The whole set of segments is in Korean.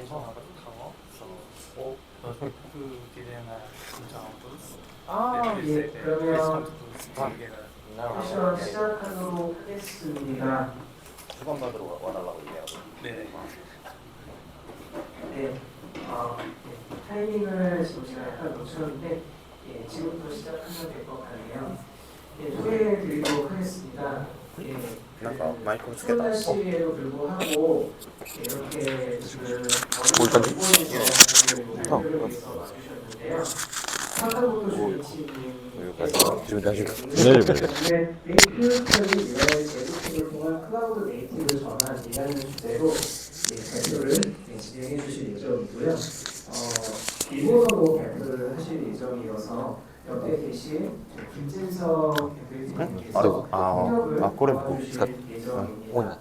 application of Kao. So all the designer tools. 예, 그러면 together. 세션 시작하도록 하겠습니다. 수건 받으러 와달라고 얘기하고. 네. 네, 타이밍을 지금 제가 약간 놓쳤는데 예, 지금부터 시작하면 될 것 같네요. 예, 소개해드리도록 하겠습니다. 예,なんかマイクをつけ 추운 た。 날씨에도 불구하고 이렇게 지금 뭘까지? 목표를 위해서 와주셨는데요. 사카모토 주이치님 지금 다시 네이티브적인 유아의 제도팀을 통한 클라우드 네이티브를 전환이라는 주제로 발표를 진행해 주실 예정이고요. 비모너로 발표를 하실 예정이어서 옆에 계신 김진석 대표님께서 협력을 꼬레 도와주실 예정입니다.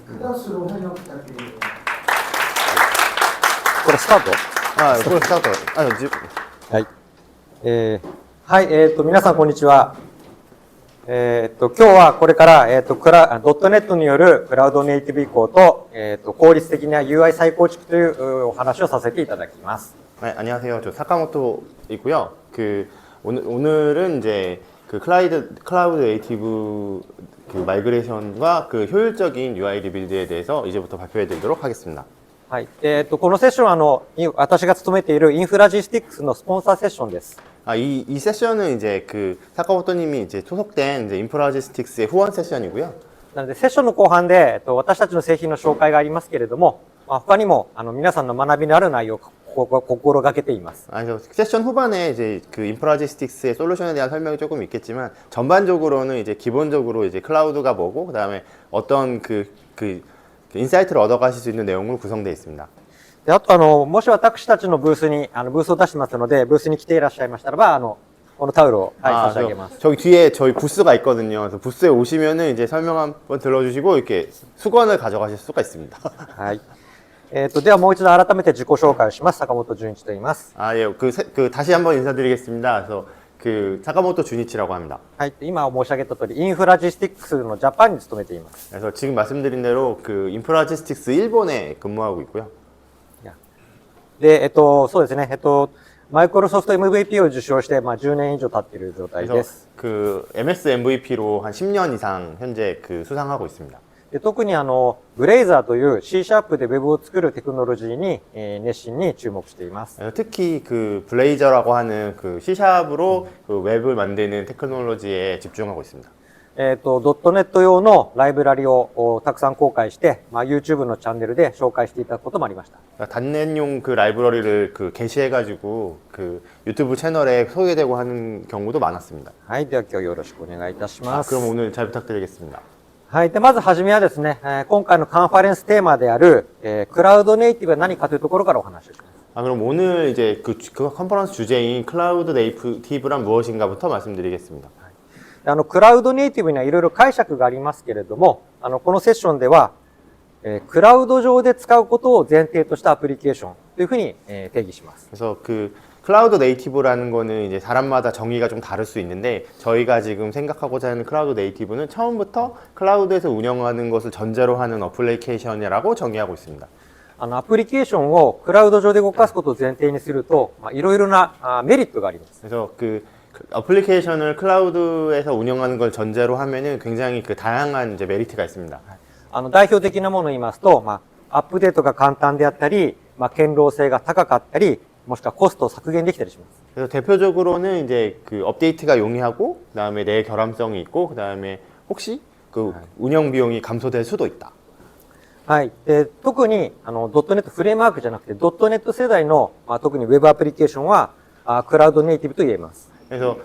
큰 박수로 환영 부탁드립니다. これスタートこれスタート。はい。はい、皆さんこんにちは。今日はこれから、ドットネットによるクラウドネイティブ移行と、効率的な UI 再構築というお話をさせていただきます。 네, 안녕하세요. 저 사카모토이고요. 오늘은 이제 클라우드 네이티브 마이그레이션과 효율적인 UI 리빌드에 대해서 이제부터 발표해 드리도록 하겠습니다. はい。このセッションは私が務めているインフラジスティックスのスポンサーセッションです。 이 세션은 이제 사카모토님이 이제 소속된 이제 인프라지스틱스의 후원 세션이고요. なので、セッションの後半で、私たちの製品の紹介がありますけれども、他にも、皆さんの学びのある内容を心がけています。 그래서 세션 후반에 이제 인프라지스틱스의 솔루션에 대한 설명이 조금 있겠지만, 전반적으로는 이제 기본적으로 이제 클라우드가 뭐고, 그 다음에 어떤 인사이트를 얻어가실 수 있는 내용으로 구성되어 있습니다. で、あともし私たちのブースを出してますので、ブースに来ていらっしゃいましたらば、このタオルを、差し上げます。 저기 뒤에 저희 부스가 있거든요. 그래서 부스에 오시면은 이제 설명 한번 들어주시고 이렇게 수건을 가져가실 수가 있습니다. はい。ではもう一度改めて自己紹介をします。坂本純一と言います。 예, 다시 한번 인사드리겠습니다. 그래서 사카모토 주니치라고 합니다. はい。今申し上げた通り、インフラジスティックスのジャパンに勤めています。 그래서 지금 말씀드린 대로 인프라지스틱스 일본에 근무하고 있고요. で、そうですね。マイクロソフト MVP を受賞して、10年以上経っている状態です。 MS MVP로 한 10년 이상 현재 수상하고 있습니다. で、特にブレイザーという C# で Web を作るテクノロジーに、熱心に注目しています。 특히 블레이저라고 하는 C샵으로 웹을 만드는 테크놀로지에 집중하고 있습니다. ドットネット用のライブラリをたくさん公開して、YouTube のチャンネルで紹介していただくこともありました。 단넷용 라이브러리를 게시해가지고 유튜브 채널에 소개되고 하는 경우도 많았습니다. はい。では今日よろしくお願いいたします。 그럼 오늘 잘 부탁드리겠습니다. はい。で、まずはじめはですね、今回のカンファレンステーマである、クラウドネイティブは何かというところからお話をします。 그럼 오늘 이제 컨퍼런스 주제인 클라우드 네이티브란 무엇인가부터 말씀드리겠습니다. クラウドネイティブにはいろいろ解釈がありますけれども、このセッションでは、クラウド上で使うことを前提としたアプリケーションというふうに定義します。 그래서 클라우드 네이티브라는 거는 이제 사람마다 정의가 좀 다를 수 있는데 저희가 지금 생각하고자 하는 클라우드 네이티브는 처음부터 클라우드에서 운영하는 것을 전제로 하는 어플리케이션이라고 정의하고 있습니다. アプリケーションをクラウド上で動かすことを前提にすると、いろいろなメリットがあります。 그래서 어플리케이션을 클라우드에서 운영하는 걸 전제로 하면은 굉장히 다양한 이제 메리트가 있습니다. 代表的なものを言いますと、アップデートが簡単であったり、堅牢性が高かったり、もしくはコストを削減できたりします。 그래서 대표적으로는 이제 업데이트가 용이하고, 그다음에 내 결함성이 있고, 그다음에 혹시 운영 비용이 감소될 수도 있다. はい。で、特にドットネットフレームワークじゃなくて、ドットネット世代の、特にウェブアプリケーションはクラウドネイティブと言えます。 그래서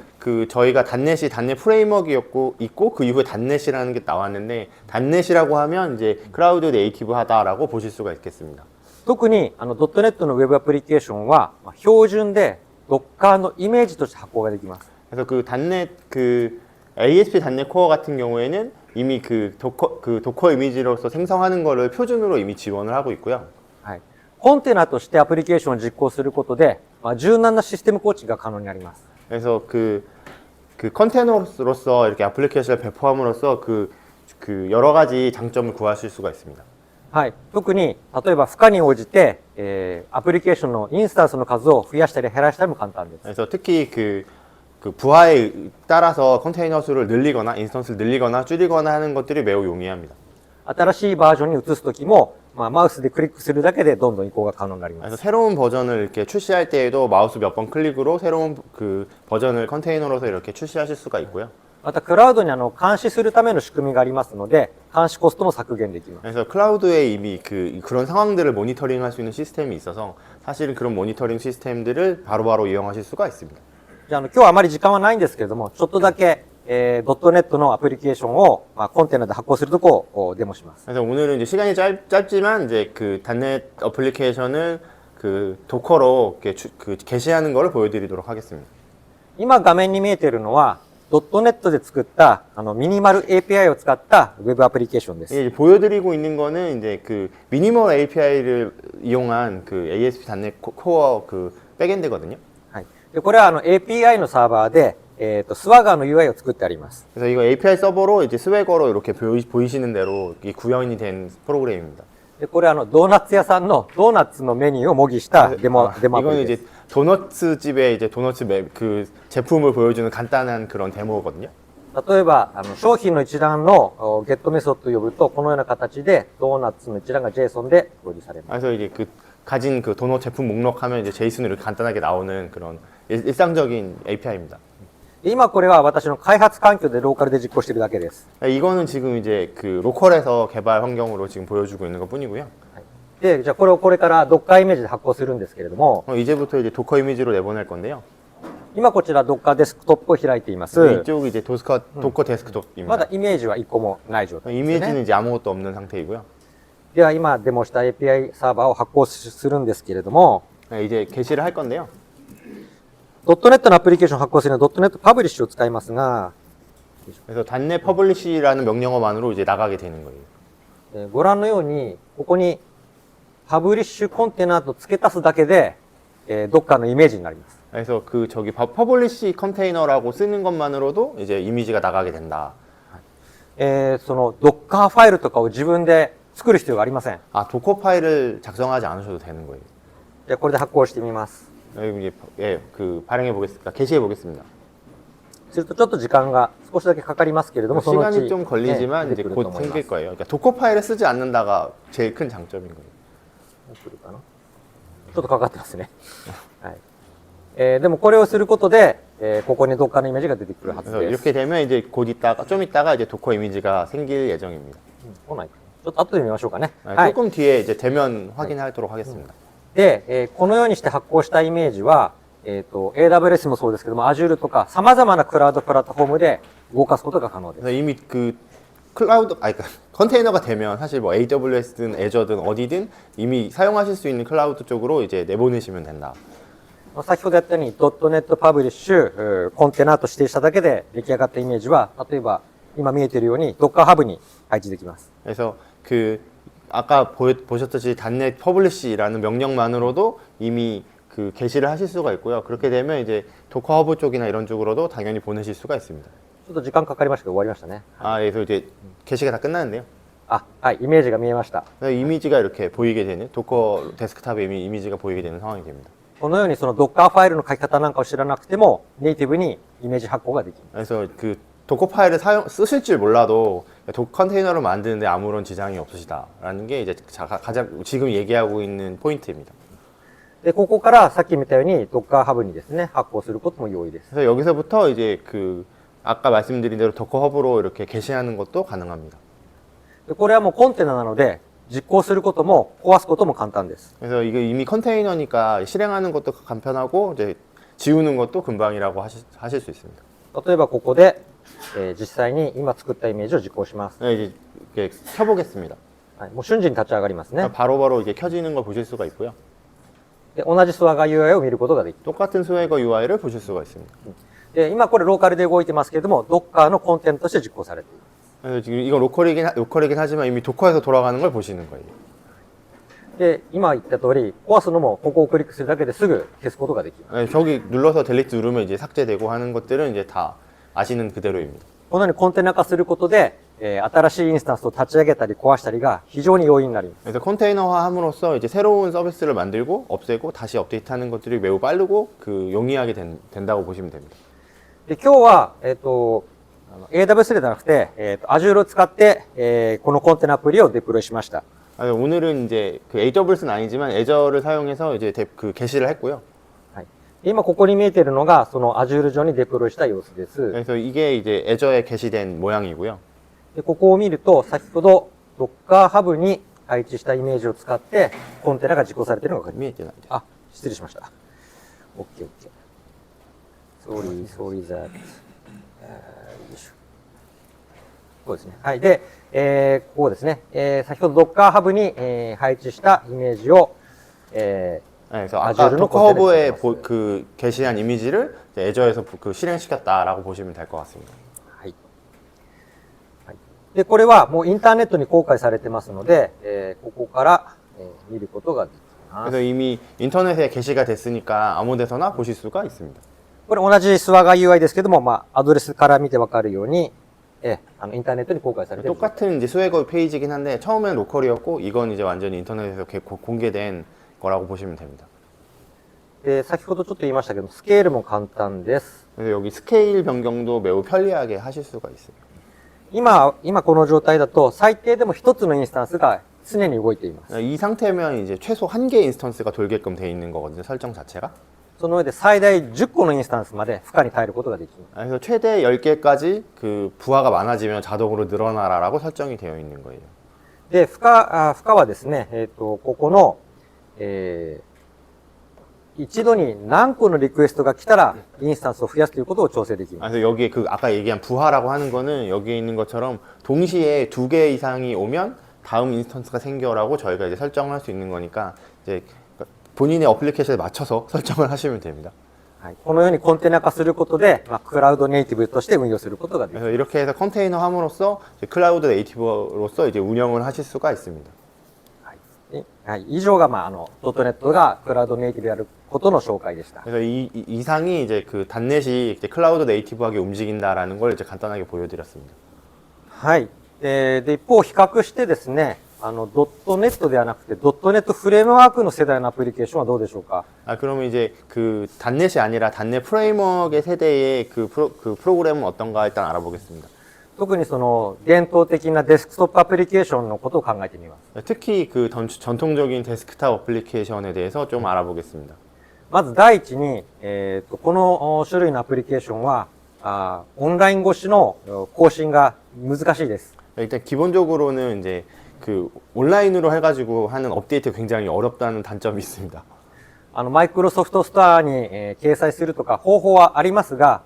저희가 단넷 프레임워크였고 있고 그 이후에 단넷이라는 게 나왔는데 단넷이라고 하면 이제 클라우드 네이티브하다라고 보실 수가 있겠습니다. 特にドットネットのウェブアプリケーションは標準で Docker のイメージとして発行ができます。 그래서 단넷 ASP 단넷 코어 같은 경우에는 이미 도커 이미지로서 생성하는 거를 표준으로 이미 지원을 하고 있고요. はい。コンテナとしてアプリケーションを実行することで、柔軟なシステム構築が可能になります。 그래서 컨테이너로서 이렇게 애플리케이션을 배포함으로써 여러 가지 장점을 구하실 수가 있습니다. はい。特に、例えば負荷に応じて、アプリケーションのインスタンスの数を増やしたり減らしたりも簡単です。 그래서 특히 그 부하에 따라서 컨테이너 수를 늘리거나 인스턴스를 늘리거나 줄이거나 하는 것들이 매우 용이합니다. 新しいバージョンに移すときも、マウスでクリックするだけでどんどん移行が可能になりま 그래서 す。 새로운 버전을 이렇게 출시할 때에도 마우스 몇 번 클릭으로 새로운 그 버전을 컨테이너로서 이렇게 출시하실 수가 있고요. また、クラウドに監視するための仕組みがありますので、監視コストも削減できます。 그래서 클라우드에 이미 그런 상황들을 모니터링할 수 있는 시스템이 있어서 사실은 그런 모니터링 시스템들을 바로바로 이용하실 수가 있습니다. じゃあ、今日はあまり時間はないんですけれども、ちょっとだけ、ドットネットのアプリケーションを、コンテナで発行するとこをデモします。 그래서 오늘은 이제 시간이 짧지만 이제 그 단넷 어플리케이션을 그 도커로 이렇게 게시하는 것을 보여드리도록 하겠습니다. 今画面に見えているのは、ドットネットで作ったミニマル API を使ったウェブアプリケーションです。 이제 보여드리고 있는 거는 이제 그 미니멀 API를 이용한 그 ASP 단넷 코어 그 백엔드거든요. はい。で、これはAPI のサーバーで、スワガーの UI を作ってあります。 그래서 이거 API 서버로 이제 스웨거로 이렇게 보이시는 대로 이 구현이 된 프로그램입니다. で、これはドーナツ屋さんのドーナツのメニューを模擬したデモアプ 이거는 リで 이제 す。 도너츠 집에 이제 도너츠 그 제품을 보여주는 간단한 그런 데모거든요. 例えば、商品の一覧のゲットメソッドを呼ぶと、このような形でドーナツの一覧が JSON で表示されます。 그래서 이제 그 가진 그 도넛 제품 목록하면 이제 제이슨으로 이렇게 간단하게 나오는 그런 일상적인 API입니다. で今これは私の開発環境でローカルで実行しているだけです。 이거는 지금 이제 그 로컬에서 개발 환경으로 지금 보여주고 있는 것 뿐이고요. で、じゃあこれをこれから Docker イメージで発行するんですけれども、 이제부터 이제 도커 이미지로 내보낼 건데요. 今こちら Docker デスクトップを開いています。 이쪽 이제 도커ま 데스크톱입니다. だイメージは1個もない状態ですね。 이미지는 이제 아무것도 없는 상태이고요. では今デモした API サーバーを発行するんですけれども、 이제 게시를 할 건데요. ドットネットのアプリケーションを発行するのはドットネットパブリッシュを使いますが、 그래서 단넷 퍼블리시라는 명령어만으로 이제 나가게 되는 거예요. ご覧のように、ここにパブリッシュコンテナと付け足すだけで、Docker のイメージになります。 그래서 그 저기 퍼블리시 컨테이너라고 쓰는 것만으로도 이제 이미지가 나가게 된다. その Docker ファイルとかを自分で作る必要がありません。 아, 도커 파일을 작성하지 않으셔도 되는 거예요. じゃあこれで発行してみます。 여기 이제 예, 그 발행해 보겠습니다. 게시해 보겠습니다. するとちょっと時間が少しだけかかりますけれども、そのうち 시간이 좀 걸리지만 出て 이제 くると 곧 思います。 생길 거예요. 그러니까 도커 파일을 쓰지 않는다가 제일 큰 장점인 거예요. 来るかなちょっとかかってますね。はいでもこれをすることで、ここに Docker のイメージが出てくるはず 그래서 です。 이렇게 되면 이제 곧 있다가 좀 있다가 이제 도커 이미지가 생길 예정입니다. 来ないかちょっと後で見ましょうかね。 아, 조금 뒤에 이제 되면 확인하도록 하겠습니다. で、このようにして発行したイメージは、AWS もそうですけども、Azure とか様々なクラウドプラットフォームで動かすことが可能です。 그래서 이미 그 클라우드, 아니, 그러니까 컨테이너가 되면 사실 뭐 AWS든 Azure든 어디든 이미 사용하실 수 있는 클라우드 쪽으로 이제 내보내시면 된다. 先ほどやったように、.NET パブリッシュ、コンテナと指定しただけで出来上がったイメージは、例えば今見えているように Docker ハブに配置できます。 그래서 그 아까 보셨듯이 단넷 퍼블리시라는 명령만으로도 이미 그 게시를 하실 수가 있고요. 그렇게 되면 이제 도커 허브 쪽이나 이런 쪽으로도 당연히 보내실 수가 있습니다. ちょっと時間かかりましたけど終わりましたね。 아, 그래서 이제 게시가 다 끝났는데요. はい、イメージが見えました。 그래서 이미지가 이렇게 보이게 되는 도커 데스크탑에 이미 이미지가 보이게 되는 상황이 됩니다. このようにその Docker ファイルの書き方なんかを知らなくても、ネイティブにイメージ発行ができます。 그래서 그 도커 파일을 쓰실 줄 몰라도 도커 컨테이너를 만드는데 아무런 지장이 없으시다라는 게 이제 가장 지금 얘기하고 있는 포인트입니다. で、ここからさっき見たように Docker ハブにですね、発行することも容易です。 그래서 여기서부터 이제 그 아까 말씀드린 대로 도커 허브로 이렇게 게시하는 것도 가능합니다. で、これはもうコンテナなので、実行することも壊すことも簡単です。 그래서 이거 이미 컨테이너니까 실행하는 것도 간편하고 이제 지우는 것도 금방이라고 하실 수 있습니다. 例えばここで、実際に今作ったイメージを実行します。 네, 이제 이렇게 켜보겠습니다. はい、もう瞬時に立ち上がりますね。 바로바로 이게 켜지는 걸 보실 수가 있고요. で、同じスワガー UI を見ることができる。 똑같은 스웨거 UI를 보실 수가 있습니다. で、今これローカルで動いてますけれども、Docker のコンテンツとして実行されている。 그래서 지금 이건 로컬이긴 하지만 이미 도커에서 돌아가는 걸 보시는 거예요. で、今言った通り、壊すのもここをクリックするだけですぐ消すことができます。 네, 저기 눌러서 델리트 누르면 이제 삭제되고 하는 것들은 이제 다 아시는 그대로입니다. このようにコンテナ化することで、新しいインスタンスを立ち上げたり壊したりが非常に容易になります。 그래서 컨테이너화함으로써 이제 새로운 서비스를 만들고 없애고 다시 업데이트하는 것들이 매우 빠르고 그 용이하게 된다고 보시면 됩니다. で今日は、AWS ではなくて、Azure を使って、このコンテナアプリをデプロイしました。 오늘은 이제 그 AWS는 아니지만 Azure를 사용해서 이제 그 게시를 했고요. はい、今ここに見えているのがその Azure 上にデプロイした様子です。 그래서 이게 이제 Azure에 게시된 모양이고요. でここを見ると、先ほど Docker ハブに配置したイメージを使ってコンテナが実行されているのがわかります。見えてない。あ、失礼しました。OK、OK。Sorry that。よいしょ。こうですね。はい。で、ここですね。先ほど Docker ハブに、配置したイメージを、 네, 그래서 아까 도커허브에 그 게시한 이미지를 애저에서 그 실행시켰다라고 보시면 될 것 같습니다. はい。はい。で、これはもうインターネットに公開されてますので、ここから、見ることができます。 그래서 이미 인터넷에 게시가 됐으니까 아무 데서나 보실 수가 있습니다. これ同じ Swagger UI ですけども、アドレスから見てわかるように、インターネットに公開されている。 똑같은 이제 스웨거 페이지긴 한데 처음에는 로컬이었고 이건 이제 완전히 인터넷에서 공개된 거라고 보시면 됩니다. 先ほどちょっと言いましたけど、スケールも簡単です。 그래서 여기 스케일 변경도 매우 편리하게 하실 수가 있어요. 今この状態だと最低でも一つのインスタンスが常に動いています。 이 상태면 이제 최소 한 개의 인스턴스가 돌게끔 돼 있는 거거든요. 설정 자체가. その上で最大10個のインスタンスまで負荷に耐えることができます。 그래서 최대 10개까지 그 부하가 많아지면 자동으로 늘어나라라고 설정이 되어 있는 거예요. で、負荷はですね、ここの、一度に何個のリクエストが来たらインスタンスを増やすということを調整できます。 그래서 여기에 그 아까 얘기한 부하라고 하는 거는 여기에 있는 것처럼 동시에 2개 이상이 오면 다음 인스턴스가 생겨라고 저희가 이제 설정할 수 있는 거니까 이제 본인의 어플리케이션에 맞춰서 설정을 하시면 됩니다. はい、このようにコンテナ化することで、クラウドネイティブとして運用することができます。 그래서 이렇게 해서 컨테이너함으로써 이제 클라우드 네이티브로서 이제 운영을 하실 수가 있습니다. はい、以上がドットネットがクラウドネイティブであることの紹介でした。 그래서 이상이 이제 그 단넷이 이제 클라우드 네이티브하게 움직인다라는 걸 이제 간단하게 보여드렸습니다. はい。で、一方比較してですね、ドットネットではなくてドットネットフレームワークの世代のアプリケーションはどうでしょうか。 그러면 이제 그 단넷이 아니라 단넷 프레임워크의 세대의 그 프로그램은 어떤가 일단 알아보겠습니다. 特にその伝統的なデスクトップアプリケーションのことを考えてみます。 특히 그 전통적인 데스크탑 어플리케이션에 대해서 좀 알아보겠습니다. まず第一に、この種類のアプリケーションはオンライン越しの更新が難しいです。 일단 기본적으로는 이제 그 온라인으로 해가지고 하는 업데이트가 굉장히 어렵다는 단점이 있습니다. マイクロソフトストアに、掲載するとか方法はありますが、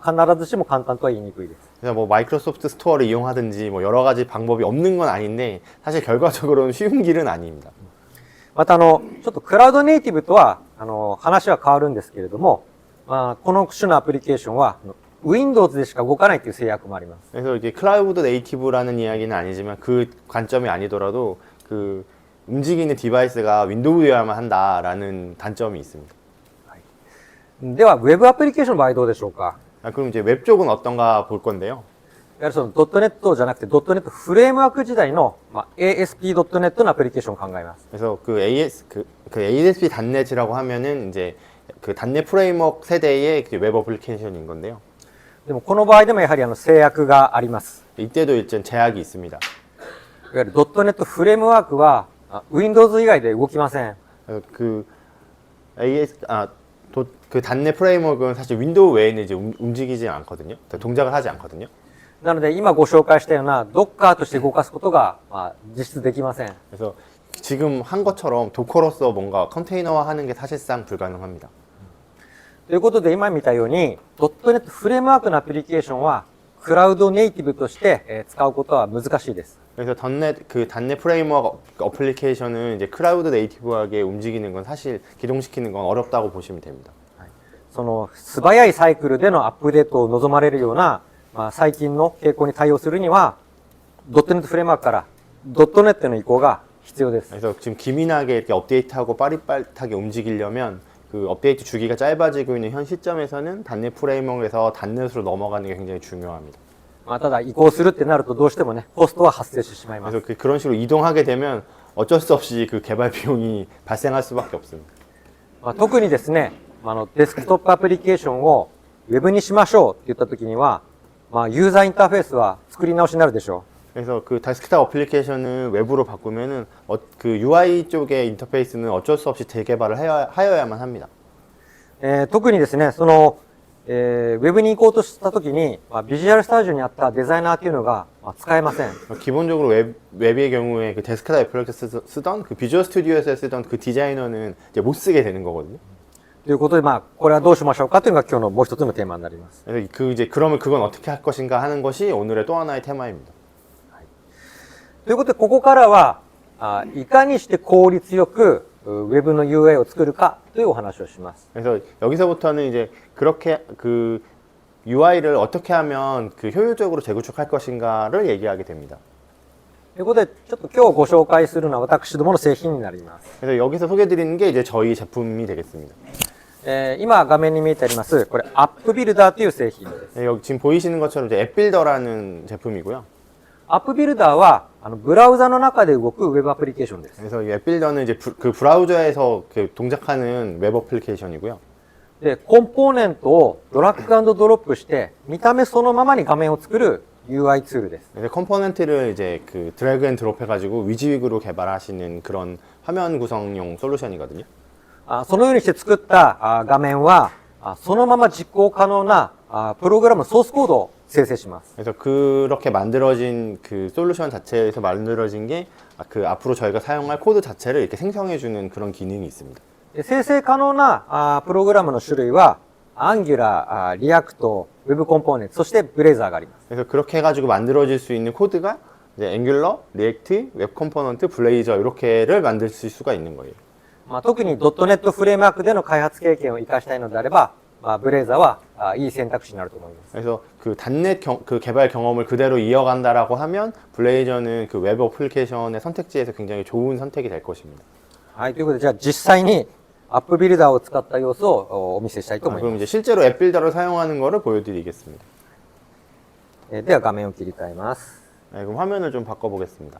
必ずしも簡単とは言いにくいです。 그래서 뭐 마이크로소프트 스토어를 이용하든지 뭐 여러 가지 방법이 없는 건 아닌데 사실 결과적으로는 쉬운 길은 아닙니다. またちょっとクラウドネイティブとは話は変わるんですけれども、この種のアプリケーションは Windows でしか動かないという制約もあります。 그래서 이게 클라우드 네이티브라는 이야기는 아니지만 그 관점이 아니더라도 그 움직이는 디바이스가 윈도우여야만 한다라는 단점이 있습니다. ではウェブアプリケーションの場合どうでしょうか。 그럼 이제 웹 쪽은 어떤가 볼 건데요. いわゆるそのドットネットじゃなくてドットネットフレームワーク時代の、ASP.NET のアプリケーションを考えます。 그래서 그 ASP 단넷이라고 하면은 이제 그 단넷 프레임워크 세대의 웹 어플리케이션인 건데요. でもこの場合でもやはり制約があります。 이때도 일단 제약이 있습니다. いわゆるドットネットフレームワークは Windows 以外で動きません。 그 그 단넷 프레임워크는 사실 윈도우 외에는 이제 움직이지 않거든요. 동작을 하지 않거든요. なので今ご紹介したような Docker として動かすことが実質できません。 그래서 지금 한 것처럼 도커로서 뭔가 컨테이너화하는 게 사실상 불가능합니다. ということで今見たようにドットネットフレームワークのアプリケーションはクラウドネイティブとして使うことは難しいです。 그래서 단넷 프레임워크 어플리케이션은 이제 클라우드 네이티브하게 움직이는 건 사실 기동시키는 건 어렵다고 보시면 됩니다. その素早いサイクルでのアップデートを望まれるような、最近の傾向に対応するにはドットネットフレームワークからドットネットの移行が必要です。 그래서 지금 기민하게 이렇게 업데이트하고 빠릿빠릿하게 움직이려면 그 업데이트 주기가 짧아지고 있는 현 시점에서는 단넷 프레임워크에서 단넷으로 넘어가는 게 굉장히 중요합니다. まあ、ただ移行するってなるとどうしてもね、コストは発生してしまいます。 그래서 그런 식으로 이동하게 되면 어쩔 수 없이 그 개발 비용이 발생할 수밖에 없습니다. まあ、特にですね、デスクトップアプリケーションをウェブにしましょうって言った時には、まあ、ユーザーインターフェースは作り直しになるでしょ 그래서 그 데스크탑 어플리케이션을 웹으로 바꾸면은 그 UI 쪽의 인터페이스는 어쩔 수 없이 재개발을 하여야만 합니다. う。特にですね、ウェブに行こうとした時に、まあ、ビジュアルスタジオにあったデザイナーっていうのが、まあ、使えません。 기본적으로 웹의 경우에 그 데스크탑 애플리케이션 쓰던 그 비주얼 스튜디오에서 쓰던 그 디자이너는 이제 못 쓰게 되는 거거든요. ということで、まあ、これはどうしましょうかというのが今日のもう一つのテーマになります。 그래서 그러면 그건 어떻게 할 것인가 하는 것이 오늘의 또 하나의 테마입니다. ということで、ここからは、いかにして効率よくウェブの UI を作るかというお話をします。 그래서 여기서부터는 이제 그렇게 그 UI를 어떻게 하면 그 효율적으로 재구축할 것인가를 얘기하게 됩니다. ということで、ちょっと今日ご紹介するのは私どもの製品になります。 그래서 여기서 소개드리는 게 이제 저희 제품이 되겠습니다. 今画面に見えてあります、これアップビルダーという製品です。 여기 지금 보이시는 것처럼 이제 앱빌더라는 제품이고요. アップビルダーはブラウザの中で動くウェブアプリケーションです。 그래서 이 앱빌더는 이제 그 브라우저에서 그 동작하는 웹 어플리케이션이고요. で、コンポーネントをドラッグ&ドロップして、見た目そのままに画面を作る UI ツールです。 그래서 컴포넌트를 이제 그 드래그 앤 드롭 해가지고 위즈윅으로 개발하시는 그런 화면 구성용 솔루션이거든요. そのようにして作った画面は、そのまま実行可能なプログラムソースコードを生成します。 그래서 그렇게 만들어진 그 솔루션 자체에서 만들어진 게 그 앞으로 저희가 사용할 코드 자체를 이렇게 생성해주는 그런 기능이 있습니다. で生成可能なプログラムの種類は、Angular、React、Web コンポーネント、そして Blazorがあります。 그래서 그렇게 해가지고 만들어질 수 있는 코드가 이제 Angular, React, 웹 컴포넌트, 블레이저 이렇게를 만들 수가 있는 거예요. 特に .NET フレームワークでの開発経験を活かしたいのであれば、Blazorはいい選択肢になると思います。 그래서 그 단넷 그 개발 경험을 그대로 이어간다라고 하면 블레이저는 그 웹 어플리케이션의 선택지에서 굉장히 좋은 선택이 될 것입니다. はい、ということで、じゃあ実際にアップビルダーを使った様子をお見せしたいと思い 그럼 ま 이제 실제로 앱 빌더를 사용하는 거를 보여드리겠습니다. す。では画面を切り替えます。 네, 그럼 화면을 좀 바꿔보겠습니다.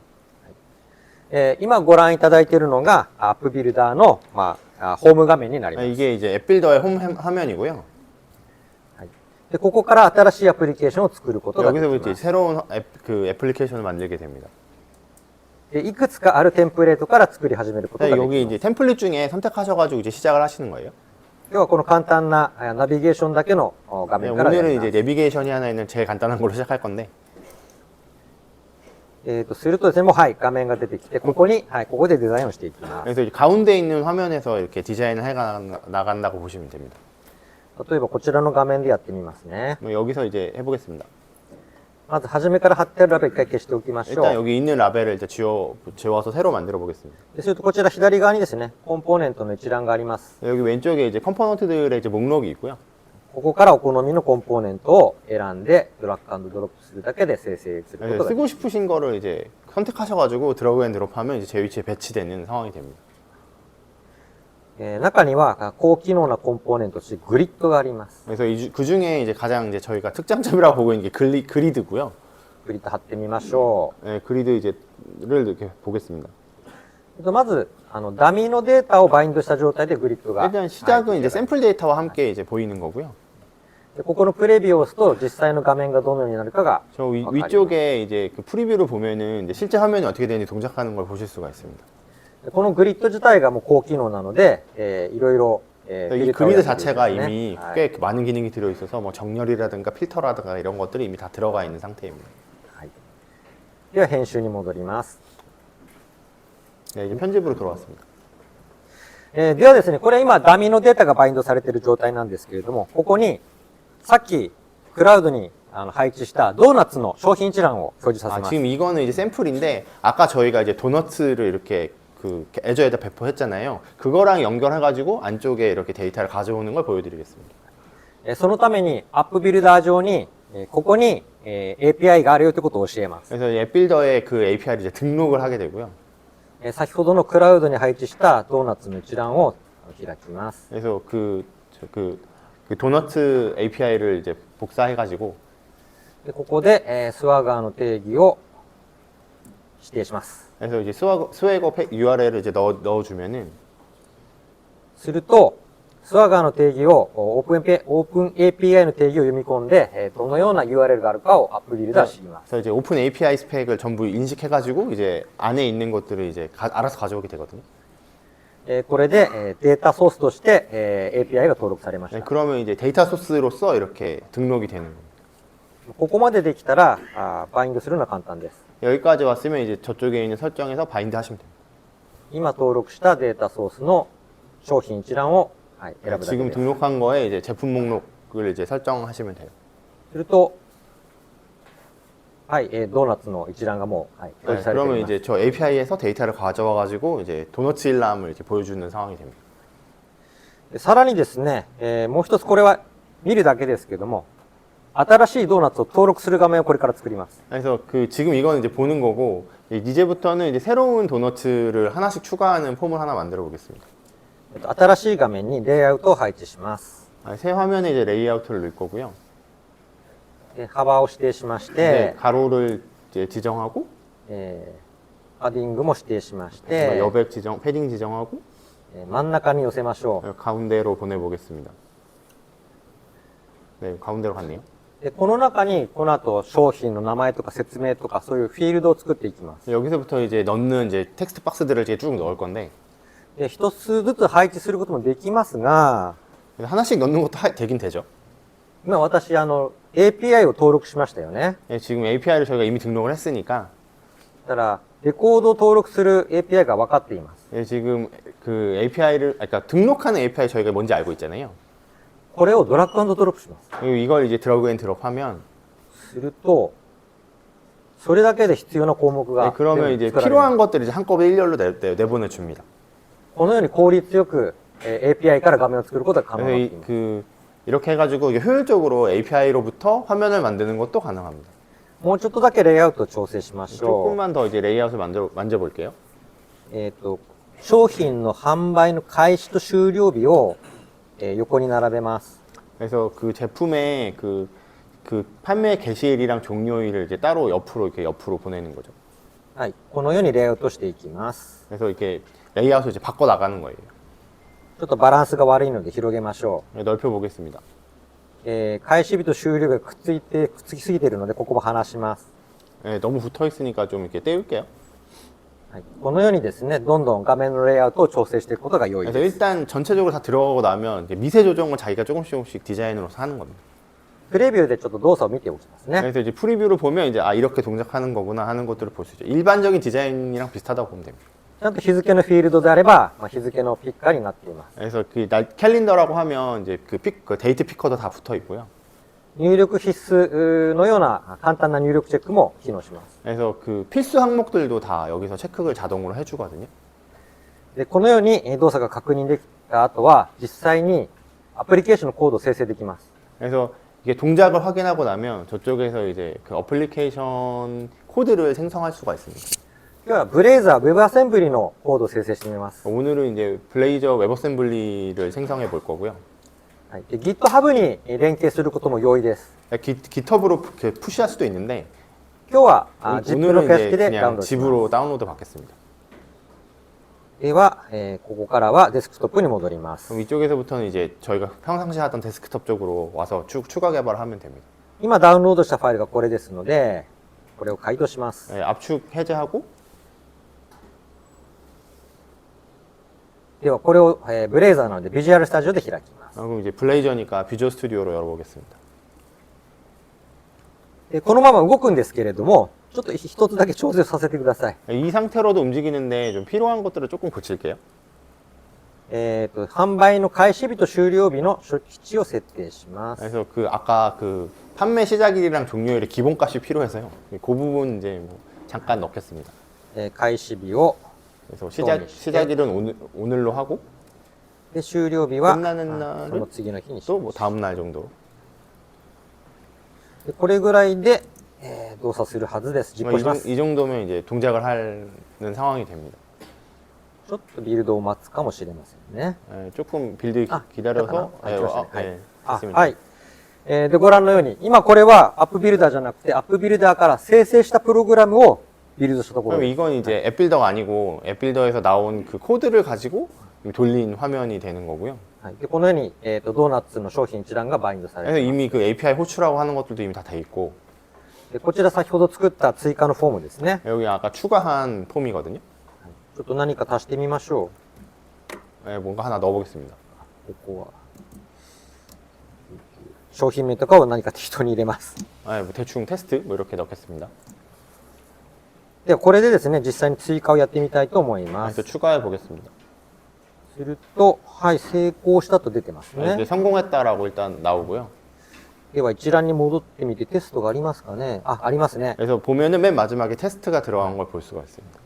今ご覧いただいているのがアップビルダーの、ホーム画面になります。 이게 이제 앱 빌더의 홈 화면이고요. でここから新しいアプリケーションを作ることができ 여기서부터 ま 이제 새로운 그 애플리케이션을 만들게 됩니다. す。いくつかあるテンプレートから作り始めることができます。 여기 이제 템플릿 중에 선택하셔가지고 이제 시작을 하시는 거예요. 今日はこの簡単なナビゲーションだけの画 네, 面からやり 오늘은 ます。 이제 내비게이션이 하나 있는 제일 간단한 걸로 시작할 건데 するとですね、もうはい、画面が出てきて、ここに、はい、ここでデザインをしていきます。 그래서 이제 가운데 있는 화면에서 이렇게 디자인을 해 나간다고 보시면 됩니다. 例えばこちらの画面でやってみますね。 여기서 이제 해보겠습니다. まず初めから貼ってあるラベル一回消しておきましょ 일단 う。 여기 있는 라벨을 이제 지워서 새로 만들어 보겠습니다. するとこちら左側にですね、コンポーネントの一覧があります。 여기 왼쪽에 이제 컴포넌트들의 이제 목록이 있고요. ここからお好みのコンポーネントを選んでドラッグ&ドロップするだけで生成することができます。 쓰고 싶으신 거를 이제 선택하셔가지고 드래그 앤 드롭하면 이제 제 위치에 배치되는 상황이 됩니다. 中には高機能なコンポーネントとしてグリッドがあります。 그래서 그 중에 이제 가장 이제 저희가 특장점이라고 보고 있는 게 그리드고요. グリッド貼ってみましょ 네, 그리드 이제를 이렇게 보겠습니다. う。まずダミーのデータをバインドした状態でグリッドが。 일단 시작은 이제 샘플 데이터와 함께 이제 보이는 거고요. でここのプレビューを押すと実際の画面がどのようになるかが 저 위쪽에 이제 그 프리뷰를 보면은 이제 실제 화면이 어떻게 되는지 동작하는 걸 보실 수가 있습니다. このグリッド自体がもう高機能なので、いろいろ 이 그리드 자체가 이미 꽤 많은 기능이 들어 있어서 뭐 정렬이라든가 필터라든가 이런 것들이 이미 다 들어가 있는 상태입니다. では編集に戻ります。 네, 이제 편집으로 돌아왔습니다. ではですね、これ今ダミーのデータがバインドされている状態なんですけれども、ここにさっきクラウドに配置したドーナツの商品一覧を表示させます。 지금 이거는 이제 샘플인데 아까 저희가 이제 도너츠를 이렇게 그 애저에다 배포했잖아요. 그거랑 연결해가지고 안쪽에 이렇게 데이터를 가져오는 걸 보여드리겠습니다. そのためにアップビルダー上にここに API があるよということを教えます。 그래서 앱빌더에 그 API를 이제 등록을 하게 되고요. 先ほどのクラウドに配置したドーナツの一覧を開きます。 그래서 그 도너츠 API를 이제 복사해가지고 でここで、スワガーの定義を指定します。그래서 이제 스웨거 URL을 이제 넣어주면은 すると、スワガーの定義を、オープン API の定義を読み込んで、どのような URL があるかをアップビルドは知ります。 그래서 이제 오픈 API 스펙을 전부 인식해가지고 이제 안에 있는 것들을 이제 알아서 가져오게 되거든요. これで、データソースとして、API が登録されまし 네, た。 그러면 이제 데이터 소스로서 이렇게 등록이 되는 겁니다. ここまでできたら、バインドするのは簡単です。 여기까지 왔으면 이제 저쪽에 있는 설정에서 바인드 하시면 됩니다. 今登録したデータソースの商品一覧を、選ぶだけ 지금 です。 등록한 거에 이제 제품 목록을 이제 설정하시면 돼요. すると、はい、ドーナツの一覧がもう、表 네, 示されてい 그러면 ます。 이제 저 API에서 데이터를 가져와가지고 이제 도너츠 일람을 이렇게 보여주는 상황이 됩니다. でさらにですね、もう一つこれは見るだけですけども、新しいドーナツを登録する画面をこれから作ります。 그래서 그 지금 이거는 이제 보는 거고 이제부터는 이제 새로운 도너츠를 하나씩 추가하는 폼을 하나 만들어 보겠습니다. 新しい画面にレイアウトを配置します。 새 화면에 이제 레이아웃을 넣을 거고요. で幅を指定しまし 네, て、 가로를 이제 지정하고 パディングも指定しまして、 여백 지정, 패딩 지정하고 真ん中に寄せましょ 가운데로 보내보겠습니다. 네, 가운데로 갔네요. う。でこの中にこの後商品の名前とか説明とかそういうフィールドを作っていきます。 여기서부터 이제 넣는 이제 텍스트 박스들을 이제 쭉 넣을 건데 で一つずつ配置することもできますが、 하나씩 넣는 것도 되긴 되죠. 今私API を登録しましたよね。 네, 지금 API를 저희가 이미 등록을 했으니까 だからレコードを登録する API が分かっています。 네, 지금 그 API를 그러니까 등록하는 API 저희가 뭔지 알고 있잖아요. これをドラッグ&ドロップします。 그리고 이걸 이제 드래그 앤 드롭하면 すると、それだけで必要な項目 네, が 그러면 全部 이제 作られます。 필요한 것들을 이제 한꺼번에 일렬로 내보내 줍니다. このように効率よく API から画面を作ることが可能 그래서 になっています。 이렇게 해가지고 이게 효율적으로 API로부터 화면을 만드는 것도 가능합니다. もうちょっとだけレイアウトを調整しましょ 조금만 더 이제 레이아웃을 만져볼게요. う。商品の販売の開始と終了日を、横に並べます。 그래서 그 제품의 그 판매 개시일이랑 종료일을 이제 따로 이렇게 옆으로 보내는 거죠. はい。このようにレイアウトしていきます。 그래서 이렇게 레이아웃을 이제 바꿔 나가는 거예요. ちょっとバランスが悪いので広げましょ 넓혀 보겠습니다. う。開始日と終了日がくっつきすぎているので、ここも離します。 네, 너무 붙어 있으니까 좀 이렇게 떼울게요. はい。このようにですね、どんどん画面のレイアウトを調整していくことが良い 그래서 です。 일단 전체적으로 다 들어가고 나면 이제 미세 조정을 자기가 조금씩 디자인으로서 하는 겁니다. プレビューでちょっと動作を見ておきますね。 그래서 이제 프리뷰를 보면 이제 이렇게 동작하는 거구나 하는 것들을 볼 수 있죠. 일반적인 디자인이랑 비슷하다고 보면 됩니다. ちゃんと日付のフィールドであれば、日付のピッカーになっています。 그래서 그 캘린더라고 하면 이제 그 데이트 피커도 다 붙어 있고요. 入力必須のような簡単な入力チェックも機能します。 그래서 그 필수 항목들도 다 여기서 체크를 자동으로 해주거든요. でこのように動作が確認できた後は、実際にアプリケーションのコードを生成できます。 그래서 이게 동작을 확인하고 나면 저쪽에서 이제 그 어플리케이션 코드를 생성할 수가 있습니다. 今日はブレイザー WebAssembly のコードを生成してみます。 오늘은 이제 블레이저 웹어셈블리를 생성해 볼 거고요. はい、で GitHub に連携することも容易です。 GitHub으로 이렇게 푸시할 수도 있는데 今日は ZIP の 오늘은 形 이제 式でダウン 그냥 ロードします。 집으로 다운로드 받겠습니다. では、ここからはデスクトップに戻ります。 그럼 이쪽에서부터는 이제 저희가 평상시 하던 데스크톱 쪽으로 와서 추가 개발을 하면 됩니다. 今ダウンロードしたファイルがこれですので、これを解凍します。 네, 압축 해제하고 ではこれを、ブレイザーなのでビジュアルスタジオで開きます。 그럼 이제 블레이저니까 비주얼 스튜디오로 열어보겠습니다. でこのまま動くんですけれども、ちょっと一つだけ調整させてください。 이 상태로도 움직이는데 좀 필요한 것들을 조금 고칠게요. 販売の開始日と終了日の初期値を設定します。 그래서 그 아까 그 판매 시작일이랑 종료일의 기본값이 필요해서요. 그 부분 이제 뭐 잠깐 넣겠습니다. 開始日を 그래서 시작일은 오늘로 하고 で終了日は 끝나는 その 날은 次の日にし 또 ま 뭐 す。 다음 날 정도. でこれぐらいで、動作するはずです。実行します。 이 정도면 이제 동작을 하는 상황이 됩니다. ちょっとビルドを待つかもしれませんね。 조금 빌드 기다려서 はい、 네, はい。で、ご覧のように、今これはアップビルダーじゃなくて、アップビルダーから生成したプログラムをビルドしたところ 그럼 です。 이건 이제 앱빌더가 아니고 앱빌더에서 나온 그 코드를 가지고 돌린 화면이 되는 거고요. はい、でこのように、ドーナツの商品一覧がバインドされて 그래서 います。 이미 그 API 호출하고 하는 것들도 이미 다 돼 있고 でこちら先ほど作った追加のフォームですね。 여기 아까 추가한 폼이거든요. ちょっと何か足してみましょ 네, 뭔가 하나 넣어보겠습니다. う。ここは。商品名とかを何か適当に入れます。 네, 뭐 대충 테스트 뭐 이렇게 넣겠습니다. ではこれでですね、実際に追加をやってみたいと思いま 그래서 す。 추가해 보겠습니다. すると、はい、成功したと出てます 네, ね。 성공했다라고 일단 나오고요. では一覧に戻ってみてテストがありますかね。あ、ありますね。 그래서 보면은 맨 마지막에 테스트가 들어간 걸 볼 수가 있습니다.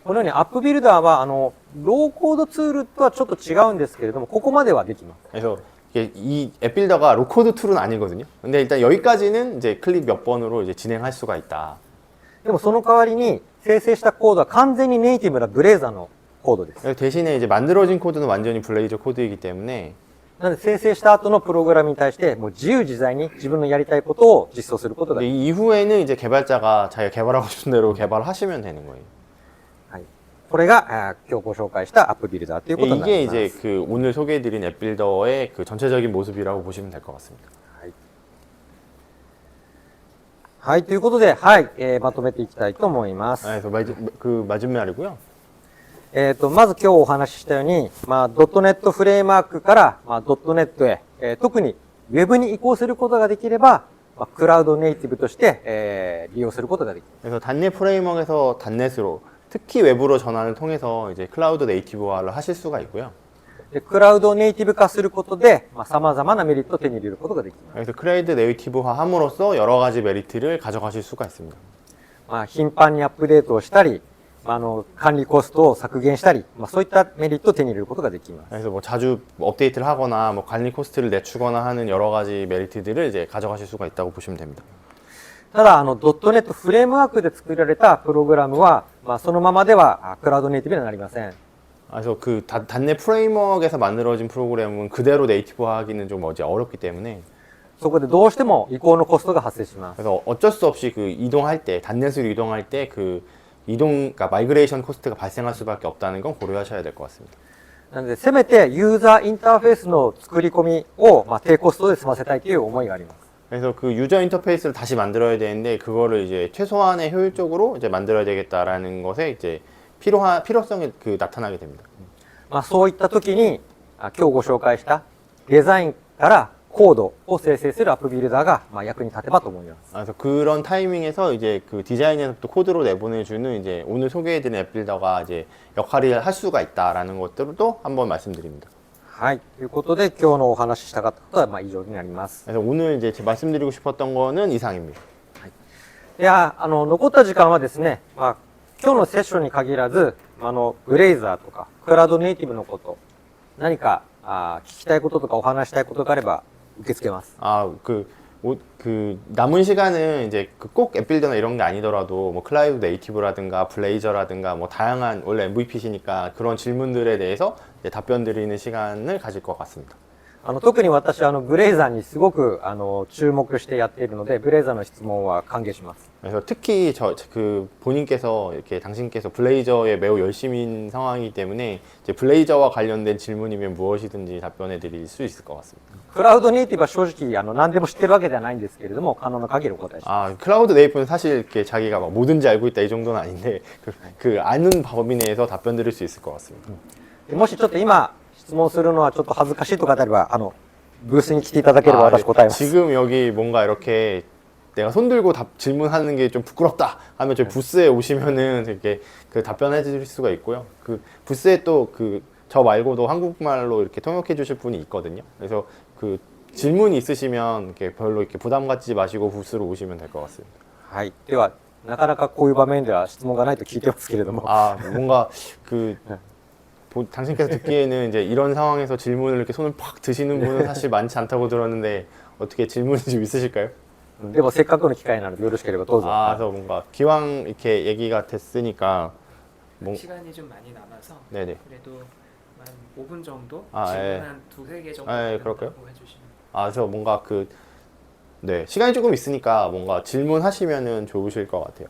このようにアップビルダーはローコードツールとはちょっと違うんですけれども、ここまではできます。 그래서 이게 이 앱빌더가 로코드 툴은 아니거든요. 근데 일단 여기까지는 이제 클릭 몇 번으로 이제 진행할 수가 있다. でもその代わりに生成したコードは完全にネイティブなブレイザーのコードです。 그래서 대신에 이제 만들어진 코드는 완전히 블레이저 코드이기 때문에 なので生成した後のプログラムに対してもう自由自在に自分のやりたいことを実装することができ 이 이후에는 이제 개발자가 자기가 개발하고 싶은 대로 개발하시면 되는 거예요. ます。はい、これが今日ご紹介したアップビルダーということにな 이게 ります。 이제 그 오늘 소개해드린 앱빌더의 그 전체적인 모습이라고 보시면 될 것 같습니다. はいはい、ということで、はい、まとめていきたいと思います。 그래서 그 맞은 말이고요. まず今日お話ししたように、.NET フレームワークから、.NET へ、特に Web に移行することができれば、クラウドネイティブとして、利用することができる。 그래서 단넷 프레임워크에서 단넷으로 특히 외부로 전환을 통해서 이제 클라우드 네이티브화를 하실 수가 있고요. でクラウドネイティブ化することで、様々なメリットを手に入れることができます。 그래서 클라우드 네이티브화 함으로써 여러 가지 메리트를 가져가실 수가 있습니다. 頻繁にアップデートをしたり、管理コストを削減したり、そういったメリットを手に入れることができます。 그래서 뭐 자주 업데이트를 하거나 뭐 관리 코스트를 낮추거나 하는 여러 가지 메리트들을 이제 가져가실 수가 있다고 보시면 됩니다. ただ、.NET フレームワークで作られたプログラムは、そのままではクラウドネイティブにはなりません。 그래서 그 단넷 프레임워크에서 만들어진 프로그램은 그대로 네이티브화하기는 좀 어렵기 때문에 そこでどうしても移行のコストが発生します。 그래서 어쩔 수 없이 그 이동할 때 단넷으로 이동할 때 그 그러니까 마이그레이션 코스트가 발생할 수밖에 없다는 건 고려하셔야 될 것 같습니다. なので、せめてユーザーインターフェースの作り込みを、低コストで済ませたいという思いがあります。 그래서 그 유저 인터페이스를 다시 만들어야 되는데 그거를 이제 최소한의 효율적으로 이제 만들어야 되겠다라는 것에 이제 필요성이 그 나타나게 됩니다. そういった時に、今日ご紹介したデザインからコードを生成するアップビルダーが、役に立てばと思います。 그래서 그런 타이밍에서 이제 그 디자인에서부터 코드로 내보내주는 이제 오늘 소개해드린 앱빌더가 이제 역할을 할 수가 있다라는 것들도 한번 말씀드립니다. はい。ということで、今日のお話ししたかったことは、以上になります。 그래서 오늘 이제 말씀드리고 싶었던 거는 이상입니다. いや、残った時間はですね、今日のセッションに限らず、ブレイザーとか、クラウドネイティブのこと、何か聞きたいこととかお話したいことがあれば受け付けます。 그 남은 시간은 이제 그 꼭 앱빌더나 이런 게 아니더라도 뭐 클라우드 네이티브라든가 블레이저라든가 뭐 다양한 원래 MVP시니까 그런 질문들에 대해서 이제 답변 드리는 시간을 가질 것 같습니다. 特に私はブレイザーにすごく注目してやっているので、ブレイザーの質問は歓迎します。 그래서 특히 그 본인께서 이렇게 당신께서 블레이저에 매우 열심인 상황이기 때문에 이제 블레이저와 관련된 질문이면 무엇이든지 답변해 드릴 수 있을 것 같습니다. クラウドネイティブは正直何でも知ってるわけではないんですけれども、可能な限りお答えします。 클라우드 네이티브는 사실 이렇게 자기가 막 뭐든지 알고 있다 이 정도는 아닌데 그 아는 범위 내에서 답변 드릴 수 있을 것 같습니다. もしちょっと今質問するのはちょっと恥ずかしいとかであれば、ブースに来ていただければ私答えます。 지금 여기 뭔가 이렇게 내가 손 들고 질문하는 게 좀 부끄럽다 하면 저희 부스에 오시면은 이렇게 그 답변해 주실 수가 있고요. 그 부스에 또 저 말고도 한국말로 이렇게 통역해 주실 분이 있거든요. 그래서 그 질문이 있으시면 이렇게 별로 이렇게 부담 갖지 마시고 부스로 오시면 될 것 같습니다. はい。では、なかなかこういう場面では質問がないと聞いてますけれども。 뭔가 당신께서 듣기에는 이제 이런 상황에서 질문을 이렇게 손을 팍 드시는 분은 사실 많지 않다고 들었는데 어떻게 질문이 좀 있으실까요? でもせっかくの機会なのでよろしければどうぞ。 그래서 뭔가 기왕 이렇게 얘기가 됐으니까 시간이 좀 많이 남아서 네네. 그래도 한 5분 정도 예. 질문 한 두세 개 정도 그럴까요? 해주시면. 그래서 뭔가 네, 시간이 조금 있으니까 뭔가 질문하시면은 좋으실 것 같아요.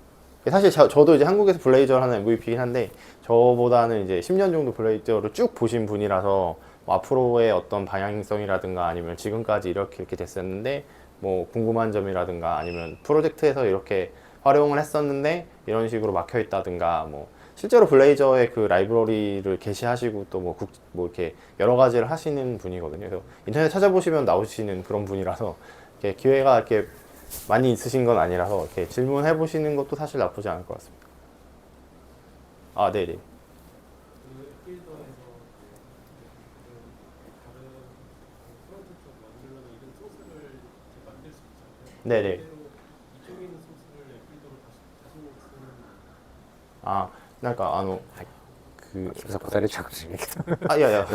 사실 저도 이제 한국에서 블레이저를 하는 MVP이긴 한데 저보다는 이제 10년 정도 블레이저를 쭉 보신 분이라서 뭐 앞으로의 어떤 방향성이라든가 아니면 지금까지 이렇게 됐었는데 뭐 궁금한 점이라든가 아니면 프로젝트에서 이렇게 활용을 했었는데 이런 식으로 막혀 있다든가 뭐 실제로 블레이저의 그 라이브러리를 게시하시고 또 뭐 이렇게 여러 가지를 하시는 분이거든요. 그래서 인터넷 찾아보시면 나오시는 그런 분이라서 이렇게 기회가 이렇게 많이 있으신 건 아니라서 이렇게 질문해 보시는 것도 사실 나쁘지 않을 것 같습니다. 아, 네네. 그 필더에서 다른 프론트 쪽 만들려면 이런 소스를 만들 수 있잖아요. 네네. 이쪽에 있는 소스를 필더로 다시 쓰는. あ、なんかそこされちゃうかもしれないけど。あ、いやいや、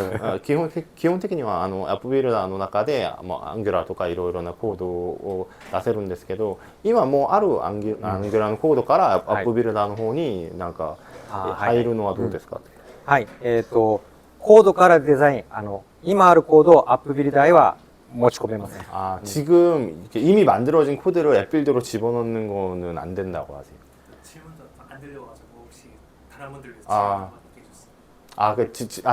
基本的にはアップビルダーの中で、まあ、アンギュラーとかいろいろなコードを出せるんですけど、今もうあるアンギュラーのコードからアップビルダーの方になんか入るのはどうですか？はい。コードからデザイン、今あるコードをアップビルダーへは持ち込めません。 아, 지금 이렇게 이미 만들어진 코드를 앱빌더로 집어넣는 거는 안 된다고 하세요. 질문도 안 들려가지고 혹시 다른 분들 위해서 아. 질문 해주세요.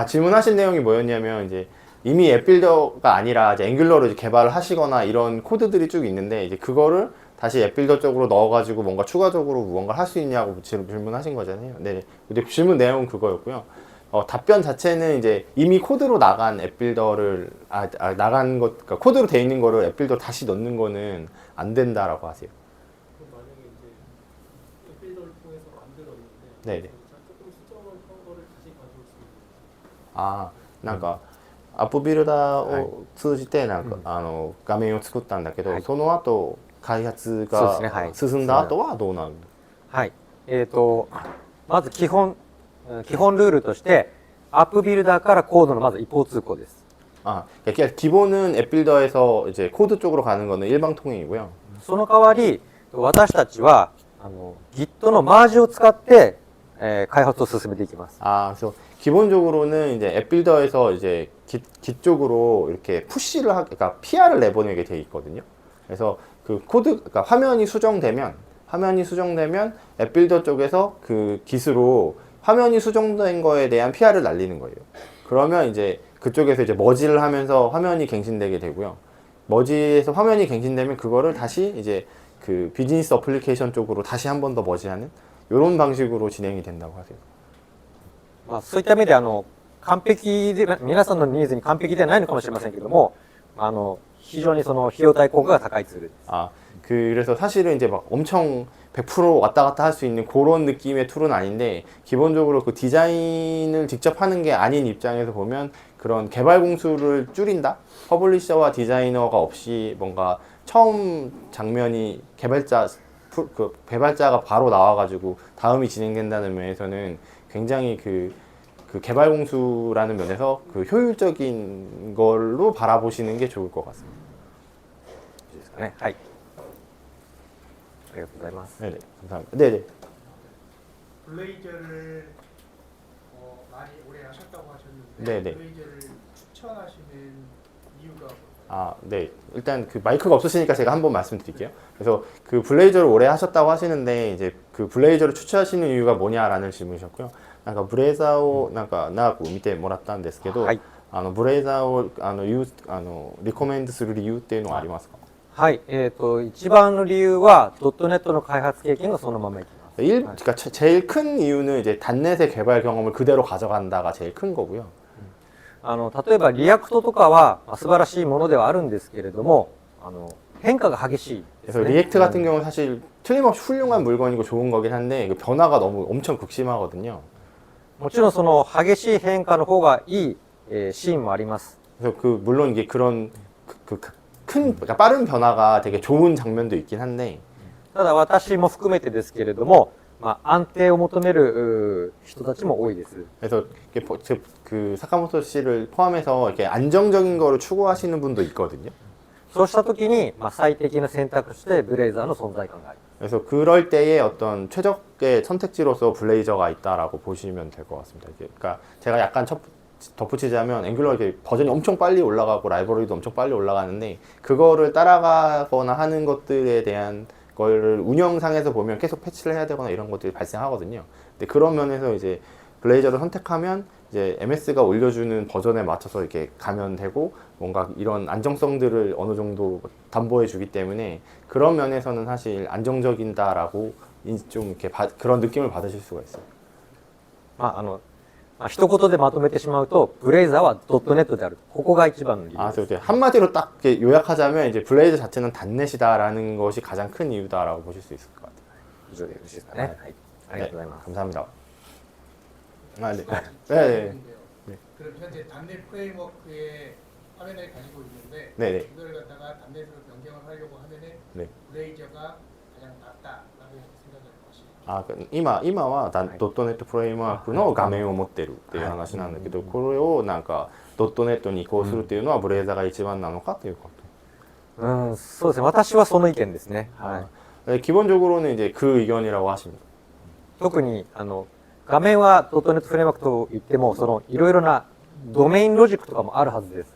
질문하신 내용이 뭐였냐면 이제 이미 앱빌더가 아니라 이제 앵귤러로 이제 개발을 하시거나 이런 코드들이 쭉 있는데 이제 그거를 다시 앱빌더 쪽으로 넣어가지고 뭔가 추가적으로 무언가를 할 수 있냐고 질문하신 거잖아요. 네, 근데 질문 내용은 그거였고요. 답변 자체는 이제 이미 코드로 나간 앱빌더를 나간 것, 그러니까 코드로 돼 있는 거를 앱빌더 다시 넣는 거는 안 된다라고 하세요. 그럼 만약에 이제 필더를 통해서 만들었는데 네네. 조금 수정을 한 거를 다시 가져올 수 있는. ああ、なんか、アップビルダーを通じてなんか、画面を作ったんだけど、はいその後開発そうですねはいが進んだ後はどうなるの？はい。まず基本ルールとして、アップビルダーからコードのまず一方通行です。 아, 그러니까 기본은 앱빌더에서 이제 코드 쪽으로 가는 거는 일방통행이고요. その代わり、私たちは、Git のマージを使って、開発を進めていきます。 아, 그래서 기본적으로는 이제 앱빌더에서 이제 깃 쪽으로 이렇게 푸시를 그러니까 PR을 내보내게 돼 있거든요. 그래서 그 코드, 그러니까 화면이 수정되면 앱빌더 쪽에서 그 깃으로 화면이 수정된 거에 대한 PR을 날리는 거예요. 그러면 이제 그쪽에서 이제 머지를 하면서 화면이 갱신되게 되고요. 머지에서 화면이 갱신되면 그거를 다시 이제 그 비즈니스 어플리케이션 쪽으로 다시 한 번 더 머지하는 이런 방식으로 진행이 된다고 하세요. まあ、そういった意味で完璧で皆さんのニーズに完璧ではないのかもしれませんけども、非常にその費用対効果が高いツールです。 아, 그래서 사실은 이제 막 엄청 100% 왔다 갔다 할 수 있는 그런 느낌의 툴은 아닌데 기본적으로 그 디자인을 직접 하는 게 아닌 입장에서 보면 그런 개발 공수를 줄인다? 퍼블리셔와 디자이너가 없이 뭔가 처음 장면이 개발자가 바로 나와가지고 다음이 진행된다는 면에서는 굉장히 그 개발 공수라는 면에서 그 효율적인 걸로 바라보시는 게 좋을 것 같습니다. ですかね。はい。ありがとうございます。 네네, 감사합니다. 네네. 블레이저를 많이 오래 하셨다고 하셨는데 네네. 블레이저를 추천하시는 이유가 아, 네. 일단 그 마이크가 없으시니까 제가 한번 말씀드릴게요. 그래서 그 블레이저를 오래 하셨다고 하시는데 이제 그 블레이저를 추천하시는 이유가 뭐냐라는 질문이셨고요. なんかブレイザーをなんか長く見てもらったんですけど、はい、ブレイザーをリコメンドする理由っていうのはありますか？はい、一番の理由は.NETの開発経験がそのままいきます。 그러니까 제일 큰 이유는 이제 단넷의 개발 경험을 그대로 가져간다가 제일 큰 거고요. 例えばリアクトとかは素晴らしいものではあるんですけれども、変化が激しいです 그래서 ね。 리액트 같은 경우는 사실 틀림없이 훌륭한 물건이고 좋은 거긴 한데 그 변화가 너무 엄청 극심하거든요. もちろんその激しい変化の方がいいシーンもあります。 그래서 물론 이게 그런 그러니까 빠른 변화가 되게 좋은 장면도 있긴 한데 ただ私も含めてですけれども、安定を求める人たちも多いです。 그래서 그 사카모토 씨를 포함해서 이렇게 안정적인 거를 추구하시는 분도 있거든요. そうしたときに、最適な選択肢としてブレイザーの存在感があります。 그래서 그럴 때의 어떤 최적의 선택지로서 블레이저가 있다라고 보시면 될 것 같습니다. 그러니까 제가 약간 덧붙이자면 앵귤러 이렇게 버전이 엄청 빨리 올라가고 라이브러리도 엄청 빨리 올라가는데 그거를 따라가거나 하는 것들에 대한 걸 운영상에서 보면 계속 패치를 해야 되거나 이런 것들이 발생하거든요. 근데 그런 면에서 이제 블레이저를 선택하면 이제 MS가 올려주는 버전에 맞춰서 이렇게 가면 되고 뭔가 이런 안정성들을 어느 정도 담보해 주기 때문에 그런 면에서는 사실 안정적이다라고 좀 이렇게 그런 느낌을 받으실 수가 있어요. 一言でまとめてしまうと、ブレイザーはドットネットである。ここが一番の理由 아, です。 이렇게 한마디로 딱 이렇게 요약하자면 이제 블레이저 자체는 단넷이다라는 것이 가장 큰 이유다라고 보실 수 있을 것 같아요. 以上でよろしいですかね。はい。ありがとうございます。 감사합니다. 아, 네. 아, 네, 네. 질문인데요. 네. 그럼 현재 단넷 프레임워크의 화면을 가지고 있는데 네, 네. 이걸 갖다가 단넷으로 변경을 하려고 하면은 네. 블레이저가 가장 낫다라고 생각을 하시죠. 今はドットネットプログラムワークの画面を持ってるっていう話なんだけど、これをなんかドットネットに移行するっていうのはブレイザーが一番なのかというこそうですね。私はその意見ですね。と。はい。 기본적으로는 이제 그 의견이라고 하십니다. 特に画面はドットネットフレームワークといっても、いろいろなドメインロジックとかもあるはずです。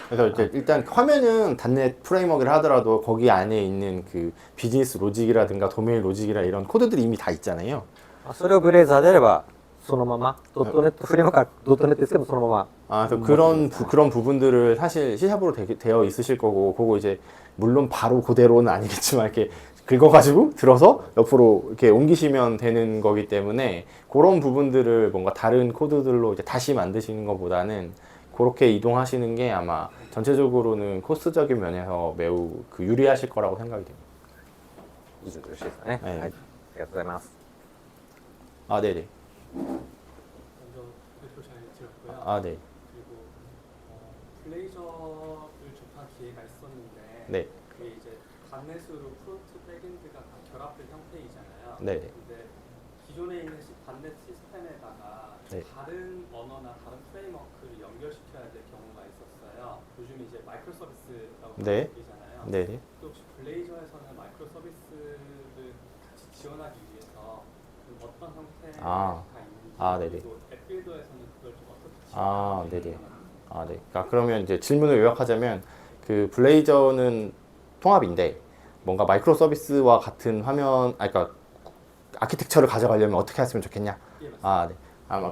그래서 이제 일단 화면은 단넷 프레임워크를 하더라도 거기 안에 있는 그 비즈니스 로직이라든가 도메인 로직이라 이런 코드들이 이미 다 있잖아요. それをブレイザーであれば、そのまま、ドットネットフレームワークはドットネットですけど、そのまま。 그래서 그런 부분들을 사실 C샵으로 되어 있으실 거고, 그거 이제 물론 바로 그대로는 아니겠지만 이렇게 긁어가지고 들어서 옆으로 이렇게 옮기시면 되는 거기 때문에 그런 부분들을 뭔가 다른 코드들로 이제 다시 만드시는 것보다는 그렇게 이동하시는 게 아마 전체적으로는 코스트적인 면에서 매우 유리하실 거라고 생각이 됩니다. 以上でよろしいですかね。はいはい。ありがとうございます。 아, 네네. 먼저 발표 잘 들었고요. 아, 네. 그리고 블레이저를 접한 기회가 있었는데 네. 그게 이제 단넷으로 프론트 백엔드가 다 결합된 형태이잖아요. 네네. 근데 기존에 있는 단넷 시스템에다가 네. 다른 언어나 다른 프레임워크를 연결시켜야 될 경우가 있었어요. 요즘 이제 마이크로 서비스라고 네. 얘기잖아요. 네네. 또 혹시 블레이저에서는 마이크로 서비스를 같이 지원하기 위해서 어떤 형태가 있는지 네네. 그리고 앱빌더에서는 그걸 좀 어떻게 아, 지원하는지 네네. 아, 네. 그러니까 그러면 이제 질문을 요약하자면 그 블레이저는 통합인데 뭔가 마이크로 서비스와 같은 화면, 그러니까 아키텍처를 가져가려면 어떻게 했으면 좋겠냐? 예, 맞습니다. 아, 네.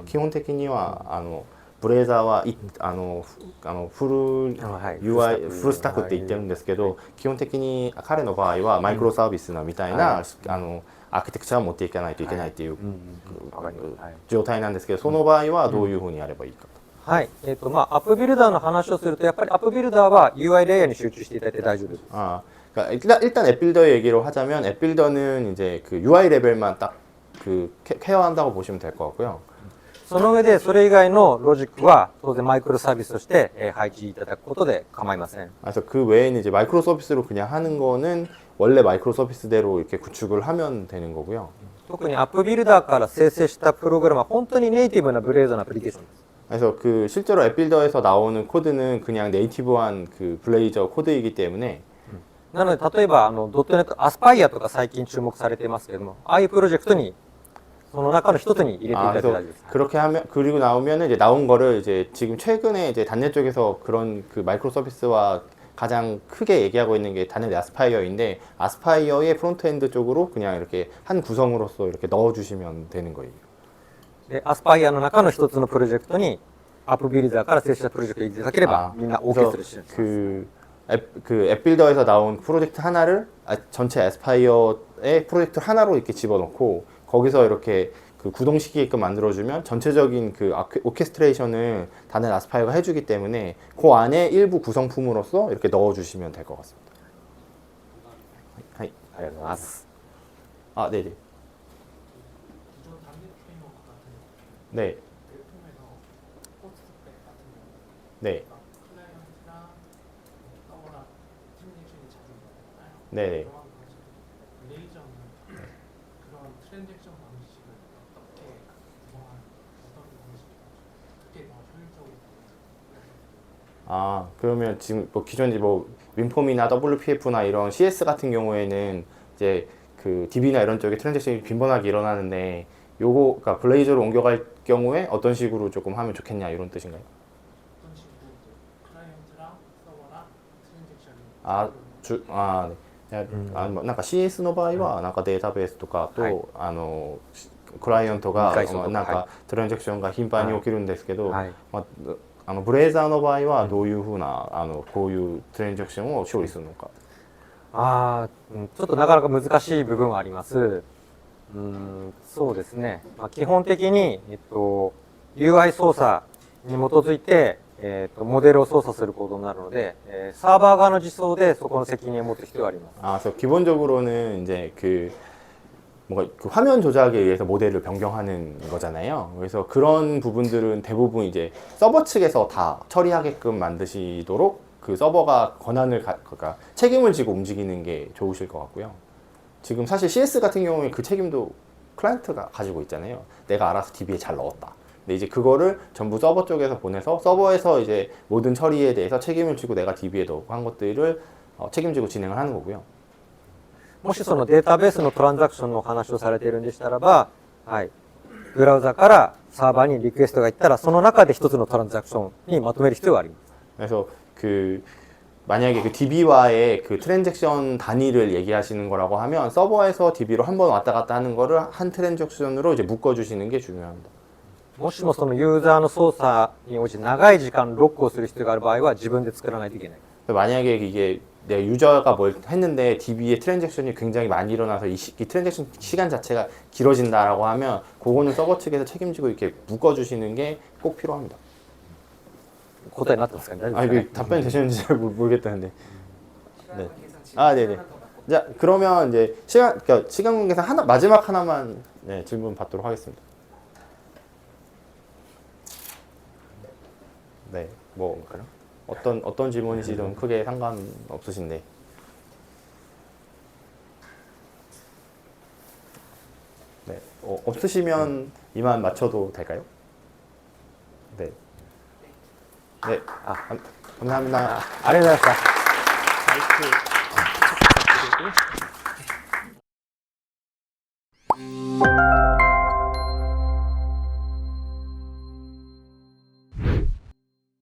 基本的にはブレイザーはフル UI フルスタックって言ってるんですけど、基本的に彼の場合はマイクロサービスのみたいなアーキテクチャを持っていかないといけないっていう状態なんですけど、その場合はどういうふうにやればいいかと。はい。アップビルダーの話をすると、やっぱりアップビルダーは UIレイヤーに集中していただいて大丈夫です。 그러니까 일단 앱빌더 얘기로 하자면 앱빌더는 이제 그 UI 레벨만 딱 그 케어한다고 보시면 될 것 같고요. その上で、それ以外のロジックは当然マイクロサービスとして配置いただくことで構いません。 그래서 그 외에는 이제 마이크로 서비스로 그냥 하는 거는 원래 마이크로 서비스대로 이렇게 구축을 하면 되는 거고요. 特にアップビルダーから生成したプログラムは本当にネイティブなブレイザーのアプリケーションです。 그래서 그 실제로 앱빌더에서 나오는 코드는 그냥 네이티브한 그 블레이저 코드이기 때문에 なので、例えばドットネットアスパイアとか最近注目されていますけれども、ああいうプロジェクトにその中の一つに入れていただいて大丈夫です。 그렇게 하면 그리고 나오면은 이제 나온 거를 이제 지금 최근에 이제 단넷 쪽에서 그런 그 마이크로 서비스와 가장 크게 얘기하고 있는 게 단넷 아스파이어인데 아스파이어의 프론트엔드 쪽으로 그냥 이렇게 한 구성으로서 이렇게 넣어주시면 되는 거예요. で、アスパイアの中の一つのプロジェクトにアップビルダーから生成したプロジェクトを入れていただければ、みんな OK するし。 그 앱빌더에서 나온 프로젝트 하나를 전체 아스파이어의 프로젝트 하나로 이렇게 집어넣고 거기서 이렇게 그 구동시키게끔 만들어주면 전체적인 그 오케스트레이션을 단넷 아스파이어가 해주기 때문에 그 안에 일부 구성품으로서 이렇게 넣어주시면 될 것 같습니다. はい、ありがとうございます。 아, 네네. 기존 단넷 프레임워크 같은 네, 플랫폼에서 포스트백 같은 경우 네, 클라이언트랑 서버랑 트랜잭션이 자주 일어나잖아요. 네네. 그런 방식으로 블레이저는 그런 트랜잭션 방식을 어떻게 구성한 어떤 방식으로 어떻게 더 효율적으로 아, 그러면 지금 뭐 기존 뭐 윈폼이나 WPF나 이런 CS 같은 경우에는 이제 그 DB나 이런 쪽에 트랜잭션이 빈번하게 일어나는데 요거 그러니까 블레이저로 옮겨갈 경우에 어떤 식으로 조금 하면 좋겠냐 이런 뜻인가요? 어떤 식으로 클라이언트랑 서버랑 트랜잭션이 네. なんか CS の場合はなんかデータベースとかと、はいクライアントが理解するとかなんかはいトランザクションが頻繁に起きるんですけど、はいブレイザーの場合はどういうふうなこういうトランザクションを処理するのか。ちょっとなかなか難しい部分はあります。そうですね。基本的に、UI 操作に基づいて、モデルを操作することになるので、サーバー側の実装でそこの責任を持つ必要があります。그래서 기본적으로는 이제 뭔가 그 화면 조작에 의해서 모델을 변경하는 거잖아요. 그래서 그런 부분들은 대부분 이제 서버 측에서 다 처리하게끔 만드시도록 그 서버가 그러니까 책임을 지고 움직이는 게 좋으실 것 같고요. 지금 사실 CS 같은 경우에 그 책임도 클라이언트가 가지고 있잖아요. 내가 알아서 DB에 잘 넣었다. 근데 이제 그거를 전부 서버 쪽에서 보내서 서버에서 이제 모든 처리에 대해서 책임을 지고 내가 DB에 넣고 한 것들을 책임지고 진행을 하는 거고요. もしそのデータベースのトランザクションの話をされているんでしたらば、はい。ブラウザからサーバーにリクエストがいったら、その中で一つのトランザクションにまとめる必要があります。 그래서 만약에 그 DB와의 그 트랜잭션 단위를 얘기하시는 거라고 하면 서버에서 DB로 한 번 왔다 갔다 하는 거를 한 트랜잭션으로 이제 묶어주시는 게 중요합니다. もしもそのユーザーの操作に応じて長い時間ロックをする必要がある場合は自分で作らないといけない。 만약에 이게 내 유저가 뭘 했는데 DB에 트랜잭션이 굉장히 많이 일어나서 이 트랜잭션 시간 자체가 길어진다라고 하면 그거는 서버 측에서 책임지고 이렇게 묶어주시는 게 꼭 필요합니다. 答えになってますかね。大丈夫ですかね。 이게 답변이 되시는지 잘 모르겠다는데. 시간 관계상 질문 네네. 하나 더 받고 자, 그러면 이제 시간 관계상 마지막 하나만 질문 받도록 하겠습니다. 네, 뭐인가요? 어떤 질문이시든 크게 상관없으신데. 네, 없으시면 이만 맞춰도 될까요? 네. 네, 감사합니다. ありがとうございました。마이크 부탁드리고